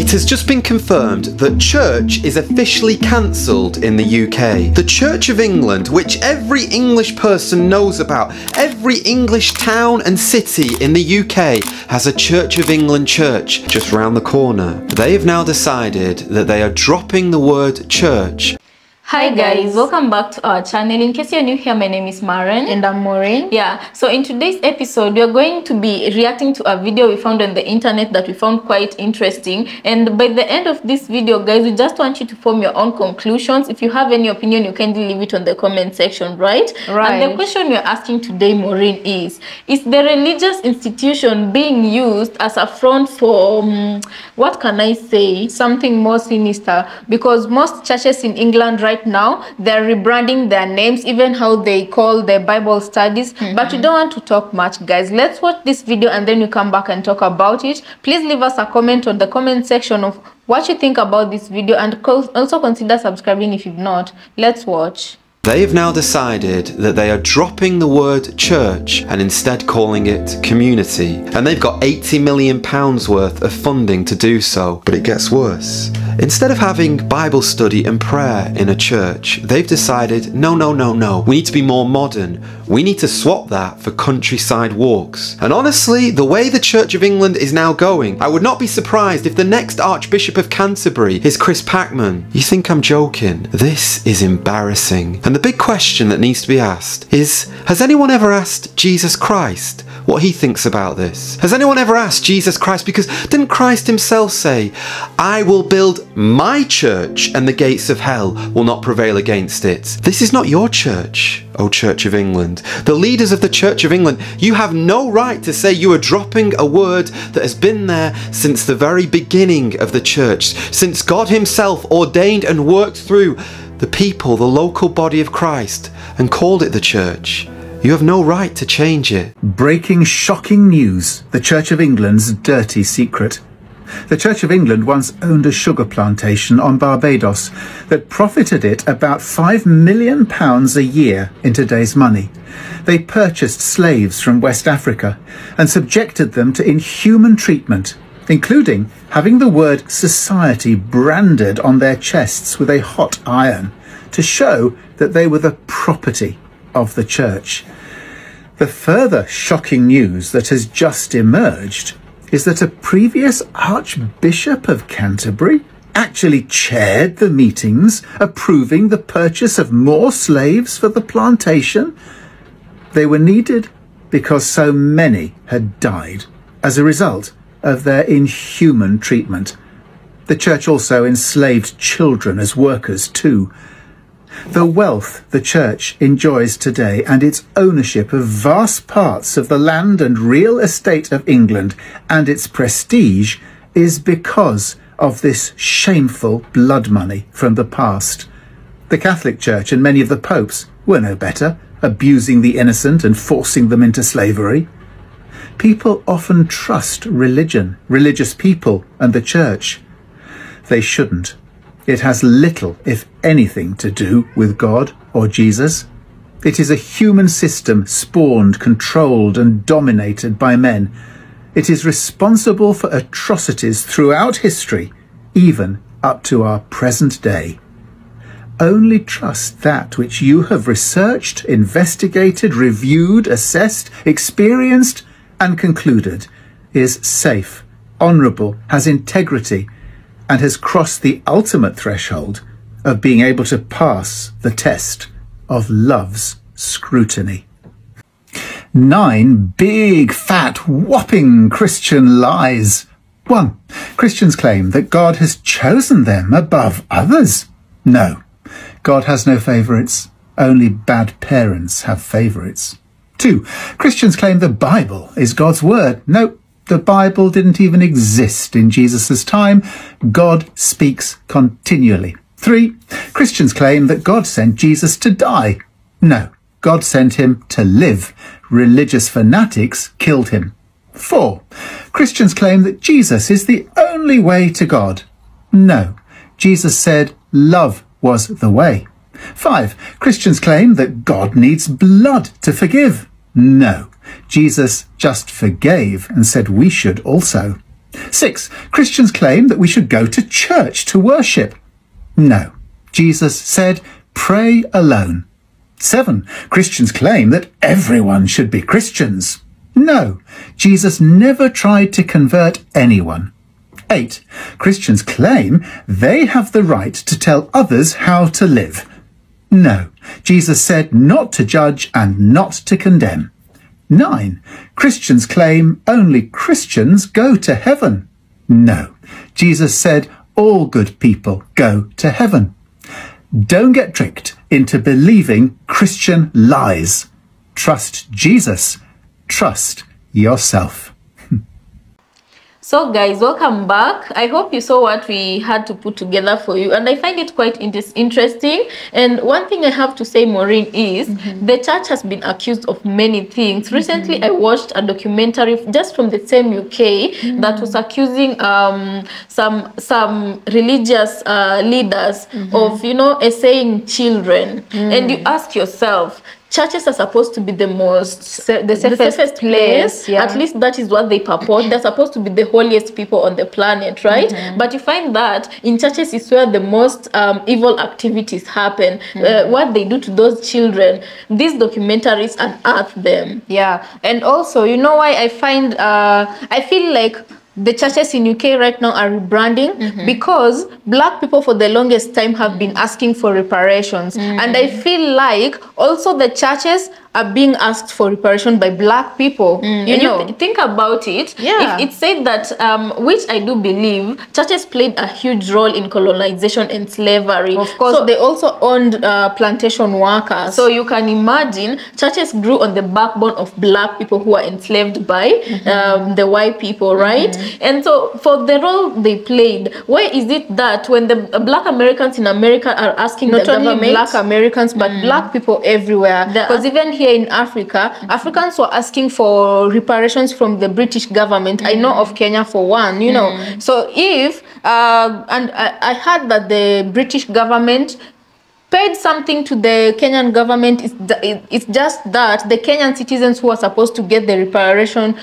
It has just been confirmed that church is officially cancelled in the UK. The Church of England, which every English person knows about, every English town and city in the UK has a Church of England church just round the corner. They have now decided that they are dropping the word church. Hi guys, welcome back to our channel. In case you're new here, my name is Maren. And I'm Maureen. Yeah, so in today's episode, we are going to be reacting to a video we found on the internet that we found quite interesting. And by the end of this video, guys, we just want you to form your own conclusions. If you have any opinion, you can leave it on the comment section, right? And the question we're asking today, Maureen, is the religious institution being used as a front for, what can I say? Something more sinister. Because most churches in England right now, they're rebranding their names, even how they call their Bible studies. But we don't want to talk much, guys. Let's watch this video and then we come back and talk about it. Please leave us a comment on the comment section of what you think about this video, and also consider subscribing if you've not. Let's watch. They have now decided that they are dropping the word church and instead calling it community. And they've got £80 million worth of funding to do so. But it gets worse. Instead of having Bible study and prayer in a church, they've decided, no. We need to be more modern. We need to swap that for countryside walks. And honestly, the way the Church of England is now going, I would not be surprised if the next Archbishop of Canterbury is Chris Packman. You think I'm joking? This is embarrassing. And the big question that needs to be asked is, has anyone ever asked Jesus Christ what he thinks about this? Has anyone ever asked Jesus Christ? Because didn't Christ himself say, I will build my church and the gates of hell will not prevail against it? This is not your church, O Church of England. The leaders of the Church of England, you have no right to say you are dropping a word that has been there since the very beginning of the church, since God himself ordained and worked through the people, the local body of Christ, and called it the church. You have no right to change it. Breaking shocking news, the Church of England's dirty secret. The Church of England once owned a sugar plantation on Barbados that profited it about £5 million a year in today's money. They purchased slaves from West Africa and subjected them to inhuman treatment, including having the word society branded on their chests with a hot iron to show that they were the property of the church. The further shocking news that has just emerged is that a previous Archbishop of Canterbury actually chaired the meetings approving the purchase of more slaves for the plantation. They were needed because so many had died as a result of their inhuman treatment. The church also enslaved children as workers too. The wealth the church enjoys today and its ownership of vast parts of the land and real estate of England and its prestige is because of this shameful blood money from the past. The Catholic Church and many of the popes were no better, abusing the innocent and forcing them into slavery. People often trust religion, religious people, and the church. They shouldn't. It has little, if anything, to do with God or Jesus. It is a human system spawned, controlled, and dominated by men. It is responsible for atrocities throughout history, even up to our present day. Only trust that which you have researched, investigated, reviewed, assessed, experienced, and concluded is safe, honourable, has integrity, and has crossed the ultimate threshold of being able to pass the test of love's scrutiny. 9 big, fat, whopping Christian lies. 1. Christians claim that God has chosen them above others. No, God has no favourites. Only bad parents have favourites. 2. Christians claim the Bible is God's word. No, the Bible didn't even exist in Jesus' time. God speaks continually. 3. Christians claim that God sent Jesus to die. No, God sent him to live. Religious fanatics killed him. 4. Christians claim that Jesus is the only way to God. No, Jesus said love was the way. 5. Christians claim that God needs blood to forgive. No, Jesus just forgave and said we should also. 6. Christians claim that we should go to church to worship. No. Jesus said, pray alone. 7. Christians claim that everyone should be Christians. No. Jesus never tried to convert anyone. 8. Christians claim they have the right to tell others how to live. No. Jesus said not to judge and not to condemn. 9. Christians claim only Christians go to heaven. No. Jesus said all good people go to heaven. Don't get tricked into believing Christian lies. Trust Jesus. Trust yourself. So guys, welcome back. I hope you saw what we had to put together for you, and I find it quite interesting. And one thing I have to say, Maureen, is the church has been accused of many things. Recently I watched a documentary just from the same UK that was accusing some religious leaders of, you know, essaying children. And you ask yourself, churches are supposed to be the safest place. Yeah. At least that is what they purport. They're supposed to be the holiest people on the planet, right? But you find that in churches is where the most evil activities happen. What they do to those children, these documentaries unearth them. Yeah, and also, you know why I find, I feel like the churches in UK right now are rebranding because black people for the longest time have been asking for reparations. And I feel like also the churches are being asked for reparation by black people. You know, think about it. Yeah. It said that, which I do believe, churches played a huge role in colonization and slavery. Of course, so they also owned plantation workers. So you can imagine, churches grew on the backbone of black people who are enslaved by the white people, right? And so for the role they played, why is it that when the black Americans in America are asking not the only government, black Americans, but black people everywhere, because even here in Africa, Africans were asking for reparations from the British government. I know of Kenya for one, you know. So if and I heard that the British government paid something to the Kenyan government. It's just that the Kenyan citizens who are supposed to get the reparation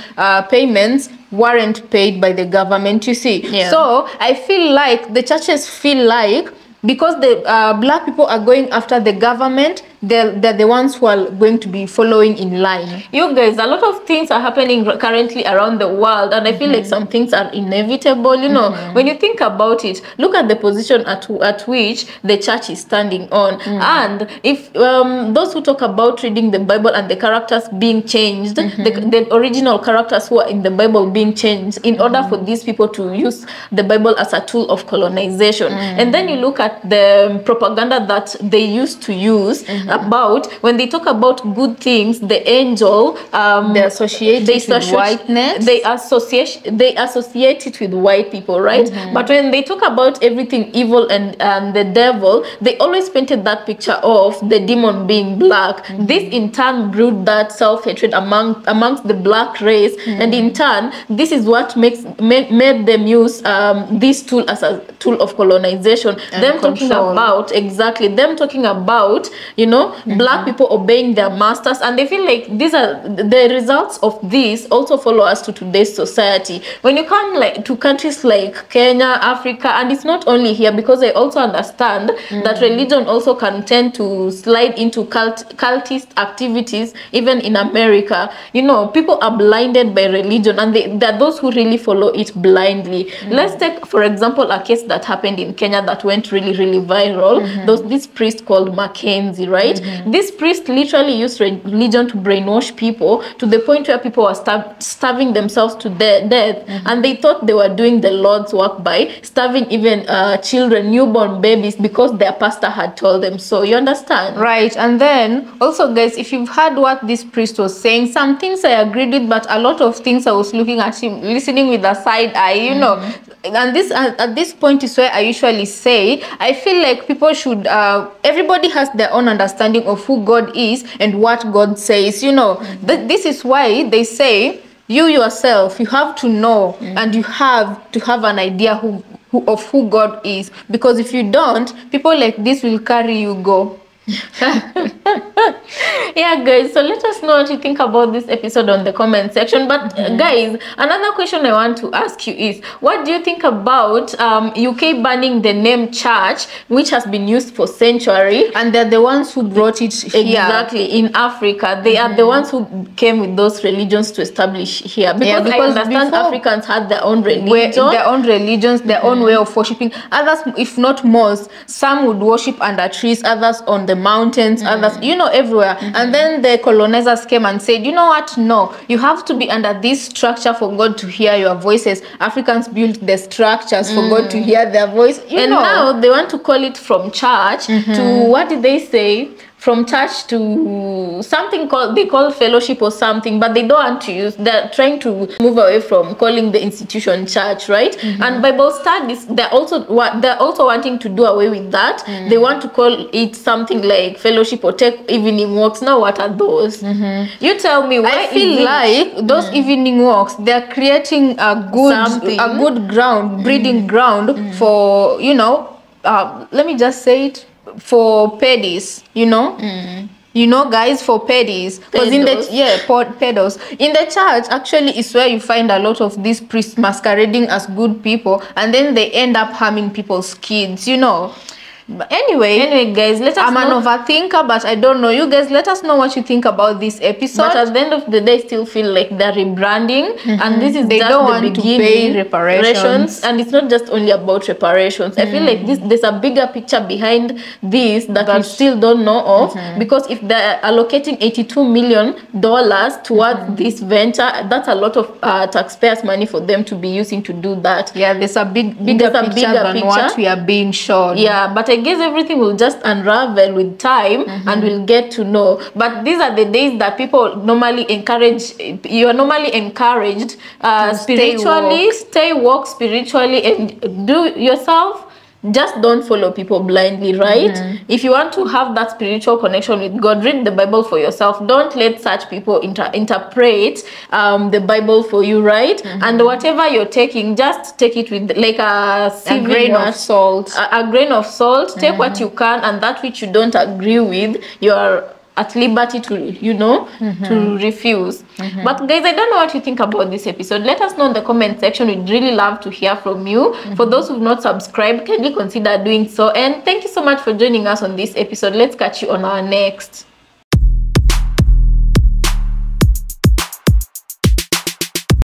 payments weren't paid by the government, you see. So I feel like the churches feel like because the black people are going after the government, they're the ones who are going to be following in line. You guys, a lot of things are happening currently around the world, and I feel like some things are inevitable, you know. When you think about it, look at the position at which the church is standing on. And if those who talk about reading the Bible and the characters being changed, the original characters who are in the Bible being changed in order for these people to use the Bible as a tool of colonization. And then you look at the propaganda that they used to use about when they talk about good things, the angel, they associate it with whiteness. They associate it with white people, right? But when they talk about everything evil and the devil, they always painted that picture of the demon being black. This in turn brewed that self-hatred amongst the black race, and in turn, this is what made them use this tool as a tool of colonization. And them talking about them talking about, you know, black people obeying their masters, and they feel like these are the results of this also follow us to today's society. When you come like to countries like Kenya, Africa, and it's not only here, because I also understand that religion also can tend to slide into cultist activities even in America. You know, people are blinded by religion, and there are those who really follow it blindly. Let's take, for example, a case that happened in Kenya that went really viral. There was this priest called Mackenzie, right? This priest literally used religion to brainwash people to the point where people were starving themselves to death, and they thought they were doing the Lord's work by starving even children, newborn babies, because their pastor had told them so. You understand? Right. And then also, guys, if you've heard what this priest was saying, some things I agreed with, but a lot of things I was looking at him, listening with a side eye, you know. And this at this point is where I usually say I feel like people should everybody has their own understanding of who God is and what God says, you know. This is why they say you yourself, you have to know and you have to have an idea of who God is, because if you don't, people like this will carry you go. Yeah, guys, so let us know what you think about this episode on the comment section. But guys, another question I want to ask you is, what do you think about UK banning the name church, which has been used for centuries, and they're the ones who brought it here. Exactly, in Africa. They are the ones who came with those religions to establish here, because I understand Africans had their own religion, their own way of worshiping. Others, if not most, some would worship under trees, others on the mountains, others, you know, everywhere. And then the colonizers came and said, you know what, no, you have to be under this structure for God to hear your voices. Africans built the structures for God to hear their voice, and now they want to call it from church to, what did they say, from church to something they call fellowship or something, but they don't want to use, they're trying to move away from calling the institution church, right? And Bible studies, they're also wanting to do away with that. They want to call it something like fellowship or take evening walks. Now what are those? You tell me. Why I feel like those evening walks, they're creating a good ground, breeding ground for, you know, let me just say it, for pedis, you know, guys, for pedis, because in the pedos in the church actually is where you find a lot of these priests masquerading as good people, and then they end up harming people's kids, you know. But anyway, guys, let us I'm an overthinker, but I don't know. You guys, let us know what you think about this episode. But at the end of the day, I still feel like they're rebranding, and this is they just don't the want beginning. to pay reparations. And it's not just only about reparations. I feel like there's a bigger picture behind this that we still don't know of, because if they're allocating $82 million towards this venture, that's a lot of taxpayers' money for them to be using to do that. Yeah, there's a bigger picture than what we are being shown. Yeah, but I guess everything will just unravel with time, and we'll get to know. But these are the days that people normally encourage, you are normally encouraged spiritually, stay woke spiritually, and do yourself. Just don't follow people blindly, right? If you want to have that spiritual connection with God, read the Bible for yourself. Don't let such people interpret the Bible for you, right? And whatever you're taking, just take it with like a grain of salt. A grain of salt. Take what you can, and that which you don't agree with, you are at liberty to, you know, to refuse. But guys, I don't know what you think about this episode. Let us know in the comment section. We'd really love to hear from you. For those who've not subscribed, kindly consider doing so. And thank you so much for joining us on this episode. Let's catch you on our next.